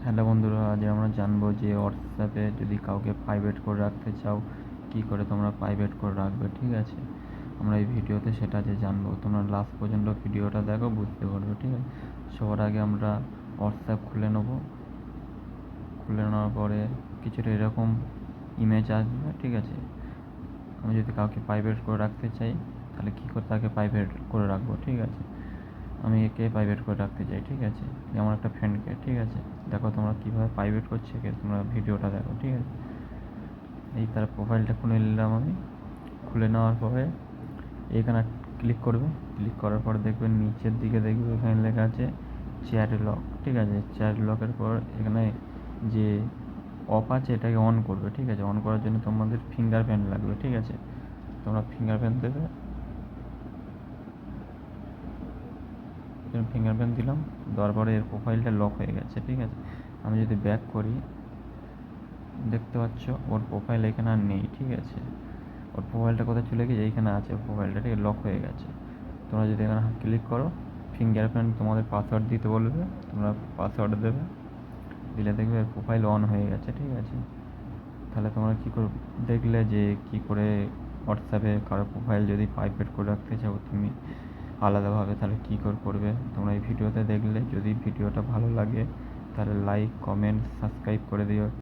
Hello বন্ধুরা, আজ আমরা জানবো যে হোয়াটসঅ্যাপে যদি কাউকে প্রাইভেট করে রাখতে চাও কী করে তোমরা প্রাইভেট করে রাখবে। ঠিক আছে, আমরা এই ভিডিওতে সেটা যে জানবো, তোমরা লাস্ট পর্যন্ত ভিডিওটা দেখো, বুঝতে পারবে। ঠিক আছে, সবার আগে আমরা হোয়াটসঅ্যাপ খুলে নেবো। খুলে নেওয়ার পরে কিছুটা এরকম ইমেজ আসবে। ঠিক আছে, আমি যদি কাউকে প্রাইভেট করে রাখতে চাই তাহলে কী করে তাকে প্রাইভেট করে রাখবো। ঠিক আছে, আমি একে প্রাইভেট করে রাখতে চাই। ঠিক আছে, যেমন একটা ফ্রেন্ডকে। ঠিক আছে, দেখো তোমরা কীভাবে প্রাইভেট করছে, তোমরা ভিডিওটা দেখো। ঠিক আছে, এই তার প্রোফাইলটা খুলে নিলাম আমি। খুলে নেওয়ার পরে এখানে ক্লিক করবে। ক্লিক করার পর দেখবে নিচের দিকে দেখবে এখানে লেখা আছে চ্যাট লক। ঠিক আছে, চ্যাট লকের পর এখানে যে অফ আছে এটাকে অন করবে। ঠিক আছে, অন করার জন্য তোমাদের ফিঙ্গারপ্রিন্ট লাগবে। ঠিক আছে, তোমরা ফিঙ্গারপ্রিন্ট দেবে। ফিঙ্গারপ্রিন্ট দিলাম, দেওয়ার পরে এর প্রোফাইলটা লক হয়ে গেছে। ঠিক আছে, আমি যদি ব্যাক করি দেখতে পাচ্ছ ওর প্রোফাইল এখানে আর নেই। ঠিক আছে, ওর প্রোফাইলটা কোথায় চলে গেছে, এইখানে আছে ওর প্রোফাইলটা। ঠিক আছে, লক হয়ে গেছে। তোমরা যদি এখানে ক্লিক করো, ফিঙ্গারপ্রিন্ট তোমাদের পাসওয়ার্ড দিতে বলবে, তোমরা পাসওয়ার্ড দেবে। দিলে দেখবে প্রোফাইল অন হয়ে গেছে। ঠিক আছে, তাহলে তোমরা কী করে দেখলে যে কী করে হোয়াটসঅ্যাপে কারো প্রোফাইল যদি প্রাইভেট করে রাখতে চাও তুমি আলাদাভাবে, তাহলে কী করে করবে তোমরা এই ভিডিওতে দেখলে। যদি ভিডিওটা ভালো লাগে তাহলে লাইক, কমেন্ট, সাবস্ক্রাইব করে দিও।